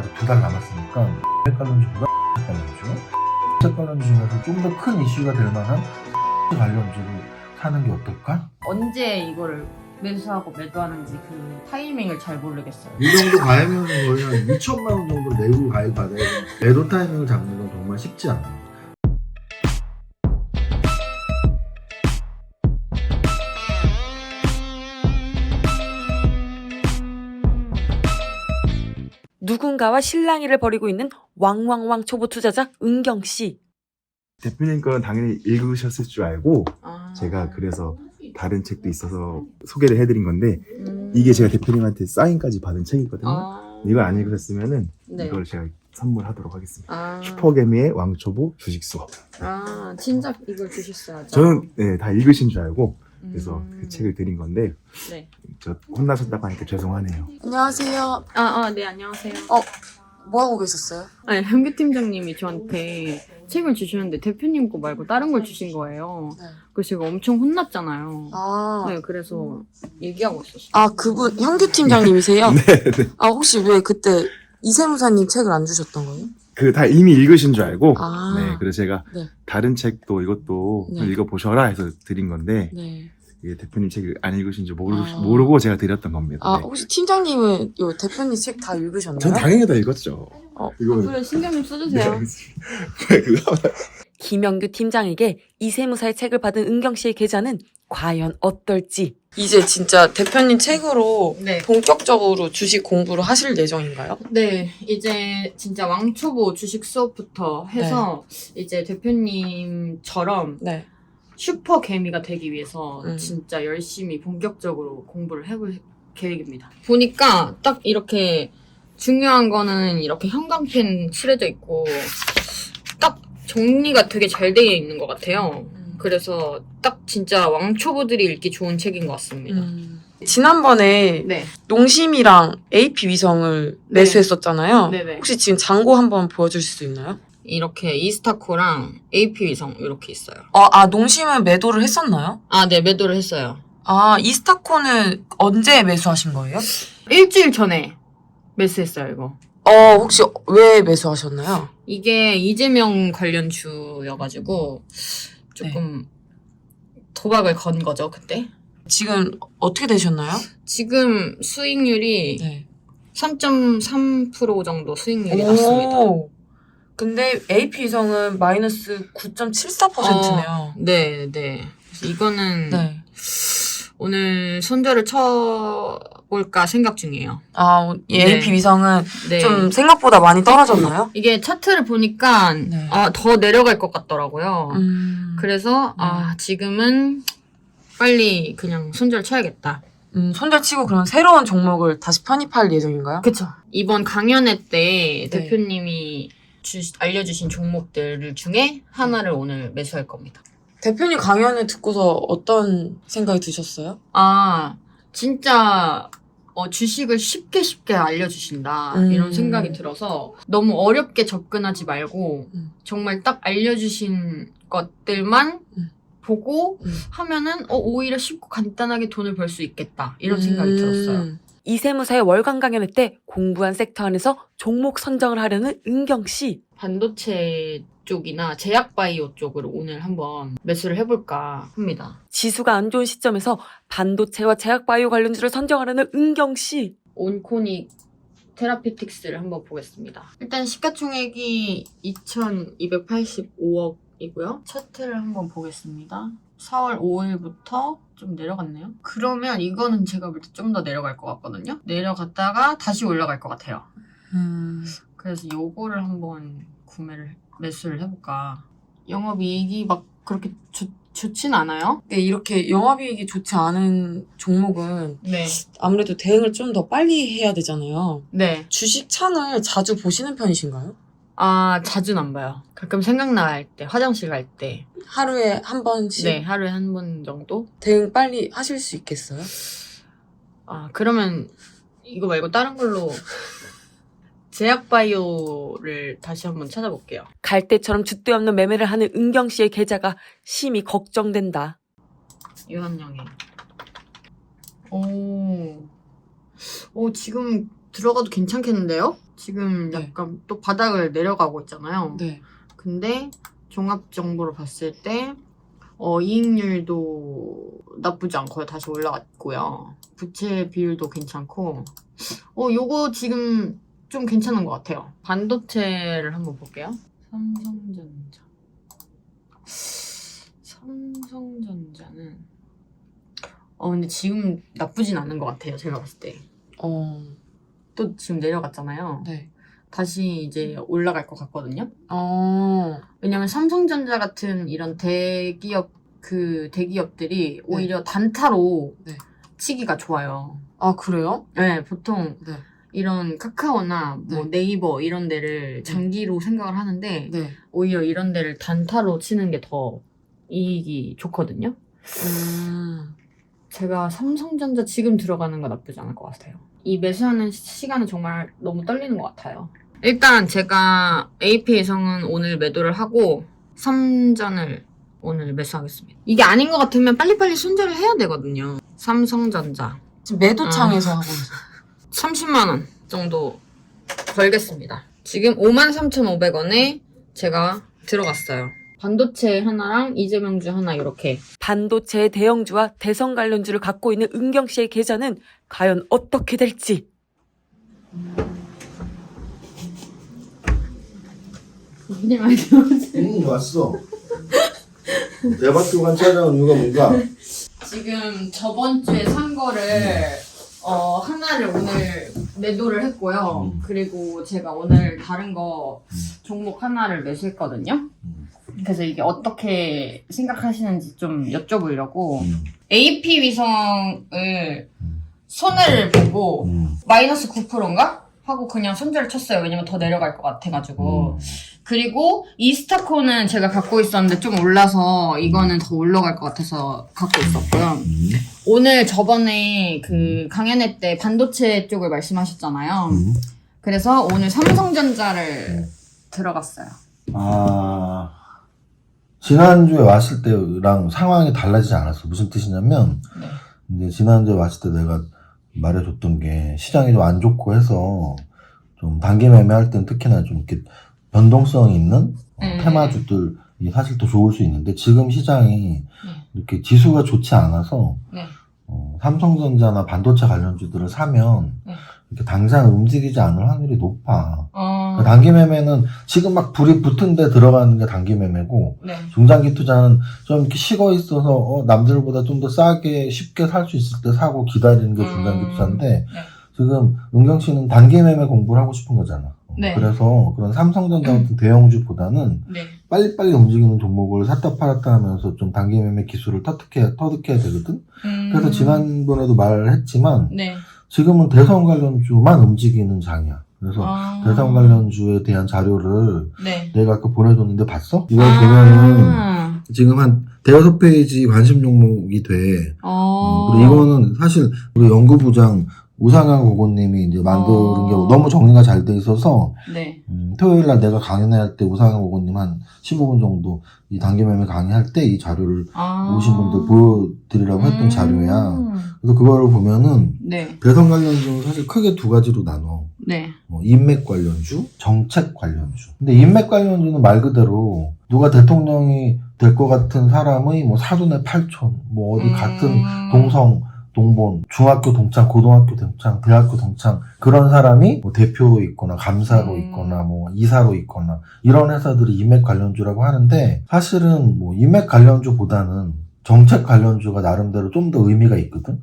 아직 2달 남았으니까 관련주보다 관련주 중에서 좀 더 큰 이슈가 될 만한 관련주를 사는 게 어떨까? 언제 이거를 매수하고 매도하는지 그 타이밍을 잘 모르겠어요. 이 정도 가액이면 거의 한 2천만 원 정도 내고 가액 받아야 돼. 매도 타이밍을 잡는 건 정말 쉽지 않아. 누군가와 실랑이를 벌이고 있는 왕왕왕 초보 투자자 은경 씨. 대표님 건 당연히 읽으셨을 줄 알고 제가 그래서 다른 책도 있어서 소개를 해드린 건데 이게 제가 대표님한테 사인까지 받은 책이거든요. 이걸 안 읽으셨으면은 네. 이걸 제가 선물하도록 하겠습니다. 아, 슈퍼개미의 왕초보 주식 수업. 진작 이걸 주셨어야죠. 저는 네, 다 읽으신 줄 알고 그래서 그 음. 책을 드린 건데 네. 저 혼나셨다고 하니까 죄송하네요. 안녕하세요. 네, 안녕하세요. 뭐 하고 계셨어요? 아니, 현규 팀장님이 저한테 책을 주시는데 대표님 거 말고 다른 걸 주신 거예요. 네. 그래서 제가 엄청 혼났잖아요. 아, 네, 그래서 얘기하고 있었어요. 아 그분 현규 팀장님이세요? 네, 네. 아 혹시 왜 그때 이세무사님 책을 안 주셨던 거예요? 그 다 이미 읽으신 줄 알고 아. 네, 그래서 제가 네. 다른 책도 이것도 네. 읽어보셔라 해서 드린 건데 네. 이게 대표님 책을 안 읽으신 줄 아. 모르고 제가 드렸던 겁니다. 아 네. 혹시 팀장님은 요 대표님 책 다 읽으셨나요? 전 당연히 다 읽었죠. 이거 그래, 신경 좀 써주세요. 네, 그거 김영규 팀장에게 이세무사의 책을 받은 은경 씨의 계좌는 과연 어떨지. 이제 진짜 대표님 책으로 네. 본격적으로 주식 공부를 하실 예정인가요? 네, 이제 진짜 왕초보 주식 수업부터 해서 이제 대표님처럼 네. 슈퍼 개미가 되기 위해서 음. 진짜 열심히 본격적으로 공부를 해볼 계획입니다. 보니까 딱 이렇게 중요한 거는 이렇게 형광펜 칠해져 있고 딱 정리가 되게 잘 되어 있는 것 같아요. 그래서 딱 진짜 왕초보들이 읽기 좋은 책인 것 같습니다. 지난번에 네. 농심이랑 AP 위성을 네. 매수했었잖아요. 네네. 혹시 지금 잔고 한번 보여주실 수 있나요? 이렇게 이스타코랑 AP 위성 이렇게 있어요. 농심은 매도를 했었나요? 네, 매도를 했어요. 이스타코는 언제 매수하신 거예요? 일주일 전에 매수했어요, 이거. 혹시 왜 매수하셨나요? 이게 이재명 관련주여가지고 조금 도박을 건 거죠, 그때. 지금 어떻게 되셨나요? 지금 수익률이 네. 3.3% 정도 수익률이 났습니다. 근데 AP 위성은 마이너스 9.74%네요. 네. 그래서 이거는 네. 오늘 손절을 쳐볼까 생각 중이에요. 이 네. AP 위성은 네. 좀 생각보다 많이 떨어졌나요? 이게 차트를 보니까 네. 더 내려갈 것 같더라고요. 그래서 지금은 빨리 그냥 손절 쳐야겠다. 손절치고 그럼 새로운 종목을 다시 편입할 예정인가요? 그쵸. 이번 강연회 때 네. 대표님이 알려주신 종목들 중에 하나를 오늘 매수할 겁니다. 대표님 강연을 듣고서 어떤 생각이 드셨어요? 진짜 주식을 쉽게 알려주신다 이런 생각이 들어서 너무 어렵게 접근하지 말고 정말 딱 알려주신 것들만 보고 하면은 오히려 쉽고 간단하게 돈을 벌 수 있겠다 이런 생각이 들었어요. 이세무사의 월간 강연회 때 공부한 섹터 안에서 종목 선정을 하려는 은경 씨. 반도체 쪽이나 제약바이오 쪽으로 오늘 한번 매수를 해볼까 합니다. 지수가 안 좋은 시점에서 반도체와 제약바이오 관련주를 선정하려는 은경 씨. 온코닉 테라피틱스를 한번 보겠습니다. 일단 시가총액이 2,285억이고요. 차트를 한번 보겠습니다. 4월 5일부터 좀 내려갔네요. 그러면 이거는 제가 볼 때 좀 더 내려갈 것 같거든요. 내려갔다가 다시 올라갈 것 같아요. 그래서 요거를 한번 매수를 해볼까. 영업이익이 막 그렇게 좋진 않아요. 네, 이렇게 영업이익이 좋지 않은 종목은 네. 아무래도 대응을 좀 더 빨리 해야 되잖아요. 네. 주식 창을 자주 보시는 편이신가요? 자주는 안 봐요. 가끔 생각날 때, 화장실 갈 때. 하루에 한 번씩 네, 하루에 한 번 정도? 대응 빨리 하실 수 있겠어요? 그러면 이거 말고 다른 걸로 제약바이오를 다시 한번 찾아볼게요. 갈 때처럼 줏대 없는 매매를 하는 은경 씨의 계좌가 심히 걱정된다. 유한영이. 지금 들어가도 괜찮겠는데요? 지금 네. 약간 또 바닥을 내려가고 있잖아요. 네. 근데 종합 정보를 봤을 때 이익률도 나쁘지 않고요. 다시 올라갔고요. 부채 비율도 괜찮고 요거 지금 좀 괜찮은 것 같아요. 반도체를 한번 볼게요. 삼성전자는 근데 지금 나쁘진 않은 것 같아요. 제가 봤을 때. 또 지금 내려갔잖아요. 네. 다시 이제 올라갈 것 같거든요. 왜냐면 삼성전자 같은 이런 대기업들이 오히려 단타로 네. 치기가 좋아요. 아, 그래요? 네, 보통 네. 이런 카카오나 뭐 네이버 이런 데를 장기로 생각을 하는데 네. 오히려 이런 데를 단타로 치는 게 더 이익이 좋거든요. 제가 삼성전자 지금 들어가는 거 나쁘지 않을 것 같아요. 이 매수하는 시간은 정말 너무 떨리는 것 같아요. 일단 제가 AP위성은 오늘 매도를 하고 삼전을 오늘 매수하겠습니다. 이게 아닌 것 같으면 빨리빨리 손절을 해야 되거든요. 삼성전자 지금 매도창에서 하고 있어요. 30만 원 정도 걸겠습니다. 지금 53,500원에 제가 들어갔어요. 반도체 하나랑 이재명주 하나 이렇게. 반도체의 대형주와 대선 관련주를 갖고 있는 은경 씨의 계좌는 과연 어떻게 될지. 왔어. 대박교관 찾아온 이유가 뭔가? 지금 저번 주에 산 거를 하나를 오늘 매도를 했고요. 그리고 제가 오늘 다른 거 종목 하나를 매수했거든요. 그래서 이게 어떻게 생각하시는지 좀 여쭤보려고 AP위성을 손해를 보고 마이너스 9%인가? 하고 그냥 손절을 쳤어요. 왜냐면 더 내려갈 것 같아가지고. 그리고 이스타코는 제가 갖고 있었는데 좀 올라서 이거는 더 올라갈 것 같아서 갖고 있었고요. 오늘 저번에 그 강연회 때 반도체 쪽을 말씀하셨잖아요. 그래서 오늘 삼성전자를 들어갔어요. 지난주에 왔을 때랑 상황이 달라지지 않았어. 무슨 뜻이냐면, 근데 지난주에 왔을 때 내가 말해줬던 게 시장이 좀 안 좋고 해서 좀 단기 매매할 땐 특히나 좀 이렇게 변동성이 있는 테마주들이 사실 더 좋을 수 있는데 지금 시장이 이렇게 지수가 좋지 않아서 삼성전자나 반도체 관련주들을 사면 이렇게 당장 움직이지 않을 확률이 높아. 그러니까 단기 매매는 지금 막 불이 붙은 데 들어가는 게 단기 매매고 중장기 투자는 좀 이렇게 식어 있어서 남들보다 좀 더 싸게 쉽게 살 수 있을 때 사고 기다리는 게 중장기 투자인데 지금 은경 씨는 단기 매매 공부를 하고 싶은 거잖아. 그래서 그런 삼성전자 같은 대형주보다는 빨리빨리 움직이는 종목을 샀다 팔았다 하면서 좀 단기 매매 기술을 터득해야 되거든. 그래서 지난번에도 말했지만 지금은 대선 관련주만 움직이는 장이야. 그래서 대선 관련주에 대한 자료를 내가 아까 보내줬는데 봤어? 이걸 보면은 지금 한 대여섯 페이지 관심 종목이 돼. 그리고 이거는 사실 우리 연구부장 우상향 고고님이 이제 만드는 게 너무 정리가 잘 돼 있어서 토요일날 내가 강연할 때 우상향 고고님 한 15분 정도 이 단기 매매 강의할 때 이 자료를 오신 분들 보여드리라고 했던 자료야. 그래서 그거를 보면은 대선 관련주는 사실 크게 두 가지로 나눠. 인맥 관련주, 정책 관련주. 근데 인맥 관련주는 말 그대로 누가 대통령이 될 것 같은 사람의 뭐 사돈의 팔촌, 뭐 어디 같은 동성, 동본, 중학교 동창, 고등학교 동창, 대학교 동창 그런 사람이 뭐 대표로 있거나 감사로 있거나 뭐 이사로 있거나 이런 회사들이 인맥 관련주라고 하는데 사실은 뭐 인맥 관련주보다는 정책 관련주가 나름대로 좀 더 의미가 있거든.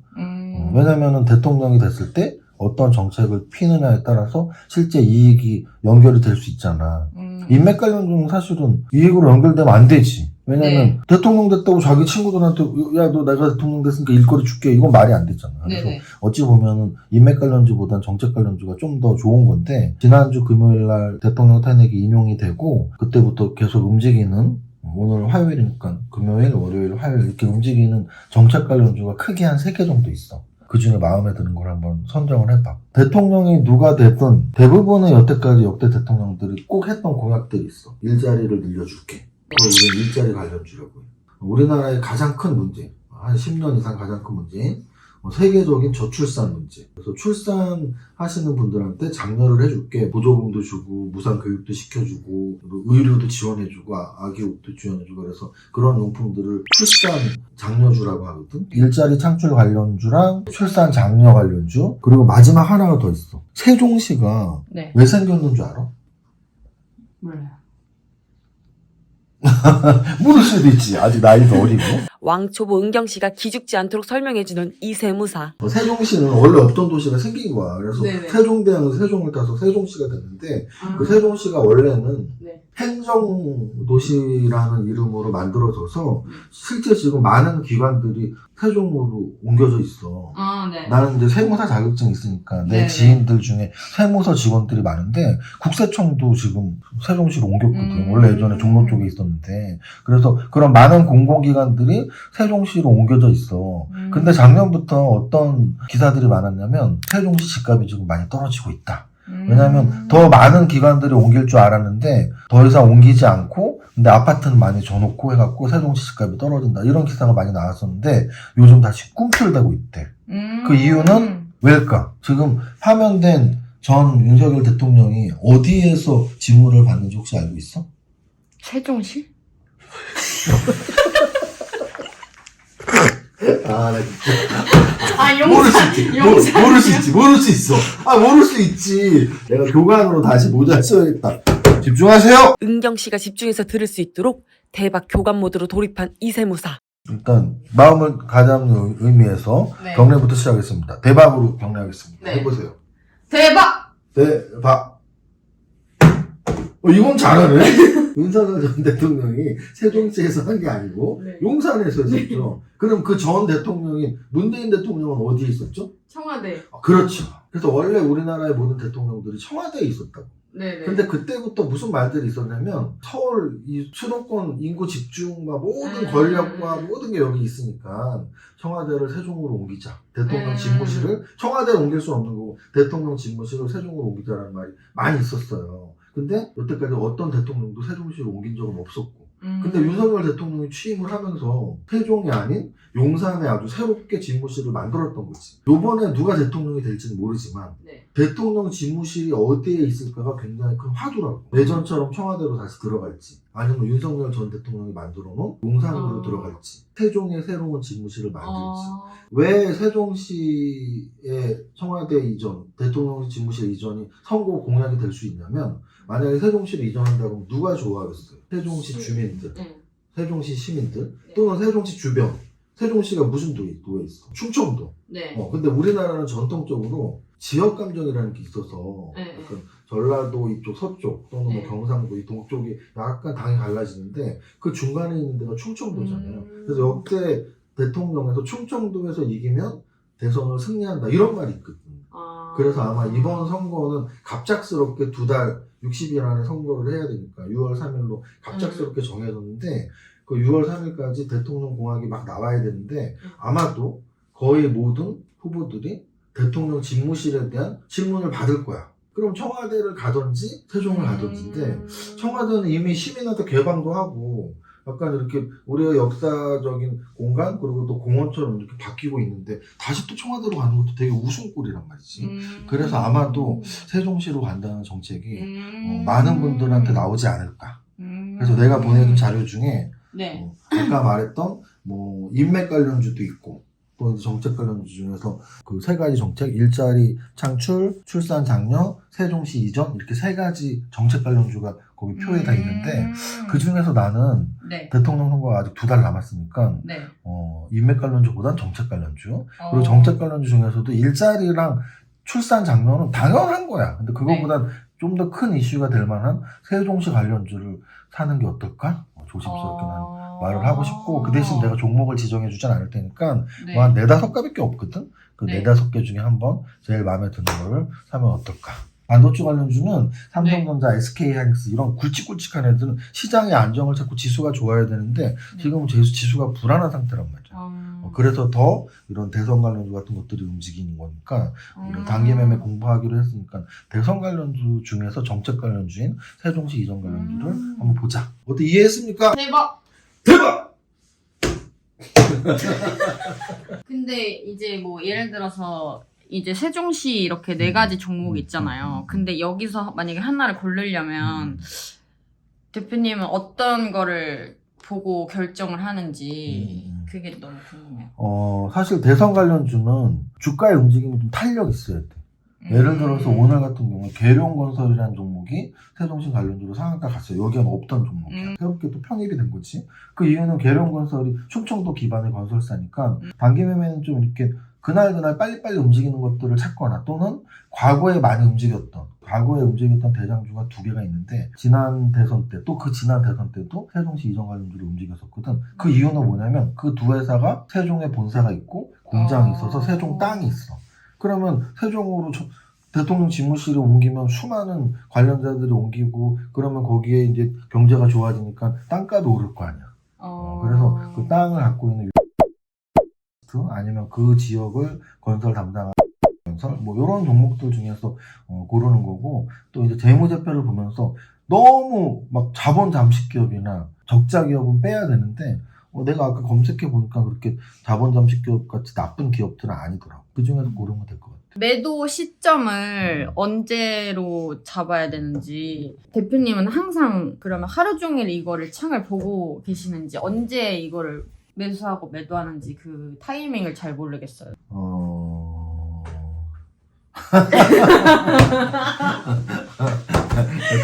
왜냐면은 대통령이 됐을 때 어떤 정책을 피느냐에 따라서 실제 이익이 연결이 될 수 있잖아. 인맥 관련주는 사실은 이익으로 연결되면 안 되지. 왜냐면 대통령 됐다고 자기 친구들한테 야 너 내가 대통령 됐으니까 일거리 줄게 이건 말이 안 되잖아. 그래서 어찌 보면은 인맥 관련주보다는 정책 관련주가 좀 더 좋은 건데 지난주 금요일날 대통령 탄핵이 인용이 되고 그때부터 계속 움직이는 오늘 화요일이니까 금요일, 월요일, 화요일 이렇게 움직이는 정책 관련주가 크게 한 3개 정도 있어. 그 중에 마음에 드는 걸 한번 선정을 해봐. 대통령이 누가 되든 대부분의 여태까지 역대 대통령들이 꼭 했던 공약들이 있어. 일자리를 늘려줄게. 그걸 우리는 일자리 관련주라고 해요. 우리나라의 가장 큰 문제, 한 10년 이상 가장 큰 문제인 세계적인 저출산 문제. 그래서 출산하시는 분들한테 장려를 해줄게. 보조금도 주고 무상 교육도 시켜주고 의료도 지원해주고 아기 옷도 지원해주고 그래서 그런 용품들을 출산 장려주라고 하거든. 일자리 창출 관련주랑 출산 장려 관련주 그리고 마지막 하나가 더 있어. 세종시가 네. 왜 생겼는 줄 알아? 몰라요. 모를 수도 있지. 아직 나이도 어리고. 왕초보 은경씨가 기죽지 않도록 설명해주는 이 세무사. 세종시는 원래 없던 도시가 생긴 거야. 그래서 네네. 세종대왕은 세종을 따서 세종시가 됐는데 그 세종시가 원래는 네. 행정도시라는 이름으로 만들어져서 실제 지금 많은 기관들이 세종으로 옮겨져 있어. 네. 나는 이제 세무사 자격증이 있으니까 내 네네. 지인들 중에 세무서 직원들이 많은데 국세청도 지금 세종시로 옮겼거든. 원래 예전에 종로 쪽에 있었는데 그래서 그런 많은 공공기관들이 세종시로 옮겨져 있어. 근데 작년부터 어떤 기사들이 많았냐면 세종시 집값이 지금 많이 떨어지고 있다. 왜냐하면 더 많은 기관들이 옮길 줄 알았는데 더 이상 옮기지 않고 근데 아파트는 많이 줘놓고 해갖고 세종시 집값이 떨어진다 이런 기사가 많이 나왔었는데 요즘 다시 꿈틀대고 있대. 그 이유는 왜일까? 지금 파면된 전 윤석열 대통령이 어디에서 직무를 받는지 혹시 알고 있어? 세종시? 아, 나 진짜. 모를 수 있지. 모를 수 있어. 모를 수 있지. 내가 교관으로 다시 모자 써야겠다. 집중하세요! 은경씨가 집중해서 들을 수 있도록 대박 교감 모드로 돌입한 이 세무사. 일단, 마음을 가장 의미에서 네. 경례부터 시작하겠습니다. 대박으로 경례하겠습니다. 네. 해보세요. 대박! 대박! 이건 잘하네? 윤석열 전 대통령이 세종시에서 한 게 아니고, 네. 용산에서 했었죠. 그럼 그 전 대통령이, 문재인 대통령은 어디에 있었죠? 청와대. 그렇죠. 그래서 원래 우리나라의 모든 대통령들이 청와대에 있었다고. 네네. 근데 그때부터 무슨 말들이 있었냐면 서울 이 수도권 인구 집중과 모든 권력과 모든 게 여기 있으니까 청와대를 세종으로 옮기자. 대통령 집무실을 청와대를 옮길 수 없는 거고 대통령 집무실을 세종으로 옮기자라는 말이 많이 있었어요. 근데 여태까지 어떤 대통령도 세종시로 옮긴 적은 없었고 근데 윤석열 대통령이 취임을 하면서 세종이 아닌 용산에 아주 새롭게 집무실을 만들었던 거지. 요번에 누가 대통령이 될지는 모르지만 네. 대통령 집무실이 어디에 있을까가 굉장히 큰 화두라고. 예전처럼 청와대로 다시 들어갈지 아니면 윤석열 전 대통령이 만들어놓은 용산으로 들어갈지 세종의 새로운 집무실을 만들지. 왜 세종시의 청와대 이전, 대통령 집무실 이전이 선거 공약이 될 수 있냐면 만약에 세종시를 이전한다고 하면 누가 좋아하겠어요? 세종시 주민들, 세종시 시민들 또는 세종시 주변. 세종시가 무슨 도에 있어? 충청도. 네. 근데 우리나라는 전통적으로 지역 감정이라는 게 있어서 약간 전라도 이쪽 서쪽 또는 뭐 경상도 이 동쪽이 약간 당이 갈라지는데 그 중간에 있는 데가 충청도잖아요. 그래서 역대 대통령에서 충청도에서 이기면 대선을 승리한다 이런 말이 있거든. 그래서 아마 이번 선거는 갑작스럽게 2달 60일 안에 선거를 해야 되니까 6월 3일로 갑작스럽게 정해졌는데 그 6월 3일까지 대통령 공약이 막 나와야 되는데 아마도 거의 모든 후보들이 대통령 집무실에 대한 질문을 받을 거야. 그럼 청와대를 가든지 세종을 가든지인데 청와대는 이미 시민한테 개방도 하고 약간 이렇게 우리가 역사적인 공간 그리고 또 공원처럼 이렇게 바뀌고 있는데 다시 또 청와대로 가는 것도 되게 웃음꼴이란 말이지. 그래서 아마도 세종시로 간다는 정책이 많은 분들한테 나오지 않을까. 그래서 내가 보내준 자료 중에 네. 아까 말했던 뭐 인맥 관련주도 있고 또 정책 관련주 중에서 그 3가지 정책, 일자리 창출, 출산 장려, 세종시 이전 이렇게 3가지 정책 관련주가 거기 표에 다 있는데 그 중에서 나는 네. 대통령 선거가 아직 2달 남았으니까 네. 인맥 관련주보단 정책 관련주 그리고 정책 관련주 중에서도 일자리랑 출산 장려는 당연한 거야. 근데 그거보단 좀 더 큰 이슈가 될 만한 세종시 관련주를 사는 게 어떨까? 조심스럽게 난 말을 하고 싶고 그 대신 내가 종목을 지정해 주진 않을 테니까 뭐 한 4-5개밖에 없거든? 그 4-5개 중에 한번 제일 마음에 드는 거를 사면 어떨까? 반도체 관련주는 삼성전자, SK하이닉스 이런 굵직굵직한 애들은 시장의 안정을 찾고 지수가 좋아야 되는데 지금은 지수가 불안한 상태란 말이야. 그래서 더 이런 대선 관련주 같은 것들이 움직이는 거니까 이런 단기 매매 공부하기로 했으니까 대선 관련주 중에서 정책 관련주인 세종시 이전 관련주를 한번 보자. 어때 이해했습니까? 대박! 대박! 근데 이제 뭐 예를 들어서 이제 세종시 이렇게 4가지 종목이 있잖아요. 근데 여기서 만약에 하나를 고르려면 대표님은 어떤 거를 보고 결정을 하는지 그게 너무 궁금해요. 사실 대선 관련주는 주가의 움직임이 좀 탄력 있어야 돼. 예를 들어서 오늘 같은 경우는 계룡건설이라는 종목이 세종시 관련주로 상한가 갔어요. 여기는 없던 종목이야. 새롭게 또 편입이 된 거지. 그 이유는 계룡건설이 충청도 기반의 건설사니까 단기 매매는 좀 이렇게 그날 빨리빨리 움직이는 것들을 찾거나 또는 과거에 많이 움직였던 대장주가 2개가 있는데 지난 대선 때 또 그 지난 대선 때도 세종시 이전 관련주로 움직였었거든. 그 이유는 뭐냐면 그 두 회사가 세종에 본사가 있고 공장이 있어서 세종 땅이 있어. 그러면 세종으로 대통령 집무실이 옮기면 수많은 관련자들이 옮기고 그러면 거기에 이제 경제가 좋아지니까 땅가도 오를 거 아니야. 그래서 그 땅을 갖고 있는 아니면 그 지역을 건설 담당하는 건설 뭐 이런 종목들 중에서 고르는 거고 또 이제 재무제표를 보면서 너무 막 자본 잠식 기업이나 적자 기업은 빼야 되는데 내가 아까 검색해 보니까 그렇게 자본 잠식 기업 같이 나쁜 기업들은 아니더라고. 그 중에서 고르면 될 것 같아. 매도 시점을 언제로 잡아야 되는지 대표님은 항상 그러면 하루 종일 이거를 창을 보고 계시는지 언제 이거를 매수하고 매도하는지 그 타이밍을 잘 모르겠어요.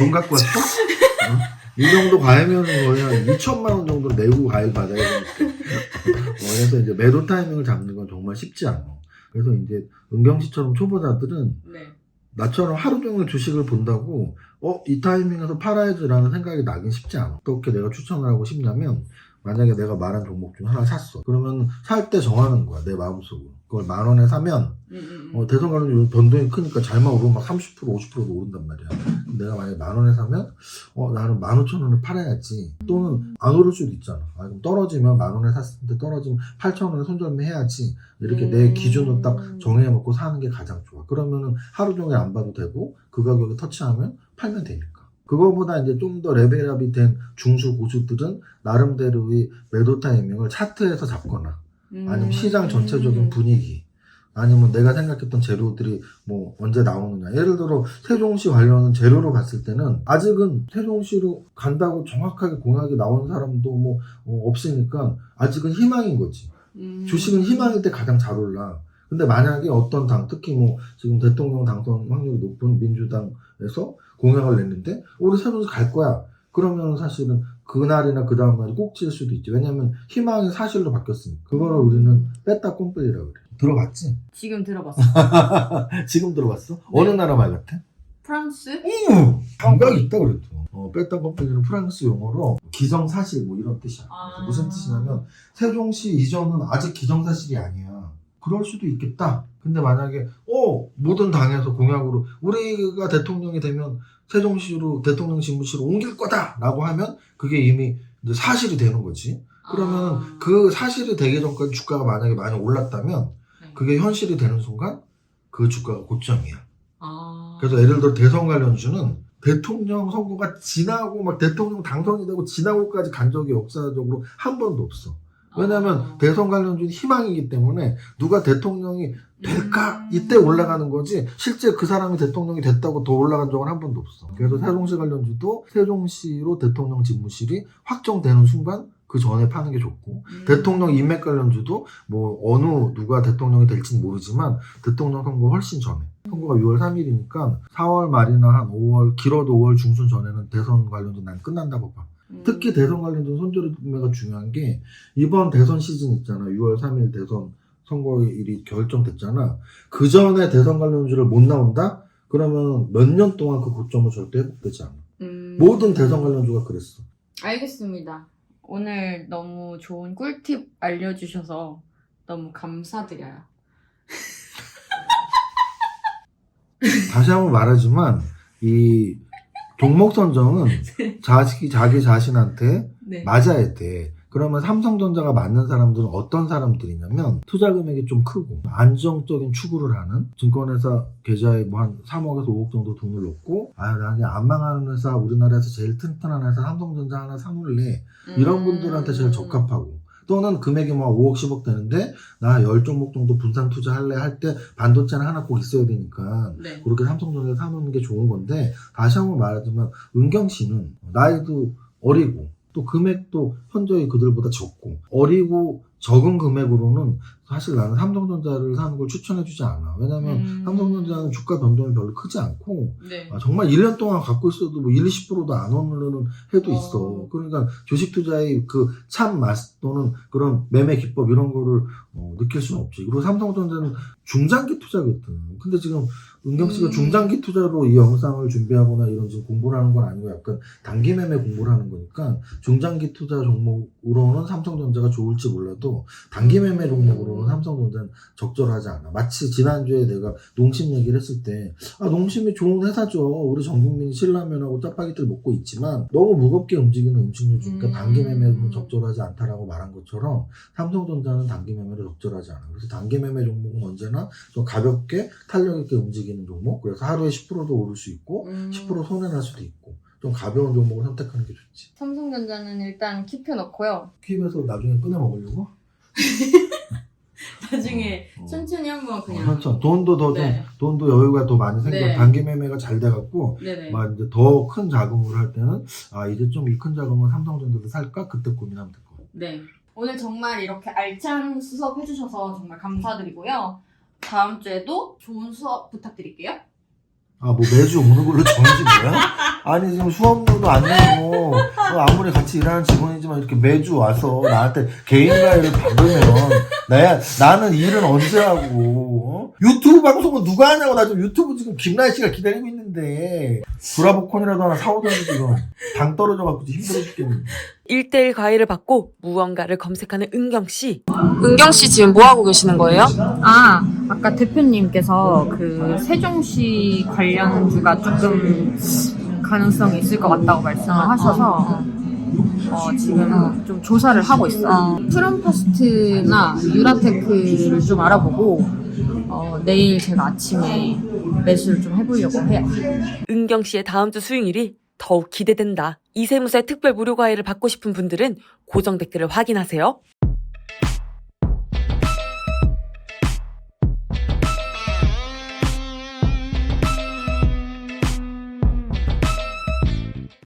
돈 갖고 왔어? 이 정도 과외면은 거의 한 2천만 원 정도 내고 과외 받아야 되니까. 그래서 이제 매도 타이밍을 잡는 건 정말 쉽지 않아. 그래서 이제 은경 씨처럼 초보자들은 나처럼 하루 종일 주식을 본다고 이 타이밍에서 팔아야지라는 생각이 나긴 쉽지 않아. 어떻게 내가 추천을 하고 싶냐면 만약에 내가 말한 종목 중 하나 샀어. 그러면 살 때 정하는 거야. 내 마음속으로. 그걸 10,000원에 사면 대선 관련주 변동이 크니까 잘만 오르면 막 30% 50%도 오른단 말이야. 내가 만약에 10,000원에 사면 나는 15,000원에 팔아야지. 또는 안 오를 수도 있잖아. 그럼 떨어지면 10,000원에 샀을 때 떨어지면 8,000원에 손절매 해야지. 이렇게 내 기준을 딱 정해놓고 사는 게 가장 좋아. 그러면은 하루 종일 안 봐도 되고 그 가격에 터치하면 팔면 되니까. 그거보다 이제 좀 더 레벨업이 된 중수 고수들은 나름대로의 매도 타이밍을 차트에서 잡거나 아니면 시장 전체적인 분위기 아니면 내가 생각했던 재료들이 뭐 언제 나오느냐. 예를 들어 세종시 관련은 재료로 봤을 때는 아직은 세종시로 간다고 정확하게 공약이 나온 사람도 뭐 없으니까 아직은 희망인 거지. 주식은 희망일 때 가장 잘 올라. 근데 만약에 어떤 당, 특히 뭐 지금 대통령 당선 확률이 높은 민주당에서 공약을 냈는데 우리 세종시 갈 거야. 그러면 사실은 그날이나 그 다음날이 꼭지일 수도 있지. 왜냐면 희망이 사실로 바뀌었으니까. 그거를 우리는 뺐다 꼼뺄이라고 그래. 들어봤지? 지금 들어봤어. 지금 들어봤어? 어느 나라 말 같아? 프랑스? 감각이 있다 그래도. 뺐다 꼼뺄이는 프랑스 용어로 기정사실 뭐 이런 뜻이야. 무슨 뜻이냐면 세종시 이전은 아직 기정사실이 아니야. 그럴 수도 있겠다. 근데 만약에 모든 당에서 공약으로 우리가 대통령이 되면 세종시로 대통령 집무실을 옮길 거다 라고 하면 그게 이미 이제 사실이 되는 거지. 그러면 그 사실이 되기 전까지 주가가 만약에 많이 올랐다면 그게 현실이 되는 순간 그 주가가 고점이야. 그래서 예를 들어 대선 관련주는 대통령 선거가 지나고 막 대통령 당선이 되고 지나고까지 간 적이 역사적으로 한 번도 없어. 왜냐면 대선 관련주는 희망이기 때문에 누가 대통령이 될까? 이때 올라가는 거지 실제 그 사람이 대통령이 됐다고 더 올라간 적은 한 번도 없어. 그래서 세종시 관련주도 세종시로 대통령 집무실이 확정되는 순간 그 전에 파는 게 좋고 대통령 인맥 관련주도 뭐 어느 누가 대통령이 될지는 모르지만 대통령 선거 훨씬 전에 선거가 6월 3일이니까 4월 말이나 한 5월 길어도 5월 중순 전에는 대선 관련주 난 끝난다고 봐. 특히 대선 관련된 손절매가 중요한 게 이번 대선 시즌 있잖아. 6월 3일 대선 선거일이 결정됐잖아. 그 전에 대선 관련주를 못 나온다? 그러면 몇 년 동안 그 고점은 절대 회복되지 않아. 모든 대선 관련주가 그랬어. 알겠습니다. 오늘 너무 좋은 꿀팁 알려주셔서 너무 감사드려요. 다시 한번 말하지만 이 종목 선정은 자기 자신한테 맞아야 돼. 그러면 삼성전자가 맞는 사람들은 어떤 사람들이냐면 투자 금액이 좀 크고 안정적인 추구를 하는 증권회사 계좌에 뭐 한 3억에서 5억 정도 돈을 넣고 나 그냥 안 망하는 회사 우리나라에서 제일 튼튼한 회사 삼성전자 하나 사놓을래. 이런 분들한테 제일 적합하고 또는 금액이 뭐 5억, 10억 되는데 나 10종목 정도 분산 투자할래 할 때 반도체는 하나 꼭 있어야 되니까 네. 그렇게 삼성전자를 사놓는 게 좋은 건데 다시 한번 말하지만 은경 씨는 나이도 어리고 또 금액도 현저히 그들보다 적고 어리고 적은 금액으로는 사실 나는 삼성전자를 사는 걸 추천해주지 않아. 왜냐면 삼성전자는 주가 변동이 별로 크지 않고 네. 정말 1년 동안 갖고 있어도 뭐 1, 20%도 안 오르는 해도 있어. 그러니까 주식 투자의 그 참 맛 또는 그런 매매 기법 이런 거를 느낄 수는 없지. 그리고 삼성전자는 중장기 투자거든. 근데 지금 은경 씨가 중장기 투자로 이 영상을 준비하거나 이런 지금 공부를 하는 건 아니고 약간 단기 매매 공부를 하는 거니까 중장기 투자 종목으로는 삼성전자가 좋을지 몰라도 단기 매매 종목으로는 삼성전자는 적절하지 않아. 마치 지난주에 내가 농심 얘기를 했을 때 농심이 좋은 회사죠. 우리 전 국민이 신라면하고 짜파게티를 먹고 있지만 너무 무겁게 움직이는 음식료 주니까 단기 매매는 적절하지 않다라고 말한 것처럼 삼성전자는 단기 매매로 적절하지 않아. 그래서 단기 매매 종목은 언제나 좀 가볍게 탄력 있게 움직이는 종목. 그래서 하루에 10%도 오를 수 있고 10% 손해날 수도 있고 좀 가벼운 종목을 선택하는 게 좋지. 삼성전자는 일단 킵해놓고요. 킵해서 나중에 꺼내 먹으려고? 나중에 천천히 한번 그냥. 그렇죠. 돈도 더 좀, 네. 돈도 여유가 더 많이 생겨. 네. 단기 매매가 잘 돼갖고, 네네. 막 이제 더 큰 자금을 할 때는, 이제 좀 이 큰 자금은 삼성전자를 살까? 그때 고민하면 될 것 같아요. 네. 오늘 정말 이렇게 알찬 수업 해주셔서 정말 감사드리고요. 다음 주에도 좋은 수업 부탁드릴게요. 뭐 매주 오는 걸로 정해진 거야? 아니, 지금 수업료도 안 내고, 아무리 같이 일하는 직원이지만 이렇게 매주 와서 나한테 개인과외를 받으면, 나는 일은 언제 하고, 유튜브 방송은 누가 하냐고, 나 지금 유튜브 지금 김나희 씨가 기다리고 있는데, 브라보콘이라도 하나 사오던지 지금, 당 떨어져갖고 힘들어 죽겠는데. 1대1 과외를 받고 무언가를 검색하는 은경 씨. 은경 씨 지금 뭐 하고 계시는 거예요? 아까 대표님께서 그 세종시 관련주가 조금 가능성이 있을 것 같다고 말씀을 하셔서 지금 좀 조사를 하고 있어요. 프롬퍼스트나 유라테크를 좀 알아보고 내일 제가 아침에 매수를 좀 해보려고 해요. 은경 씨의 다음 주 수익률이 더욱 기대된다. 이세무사의 특별 무료 과외를 받고 싶은 분들은 고정 댓글을 확인하세요.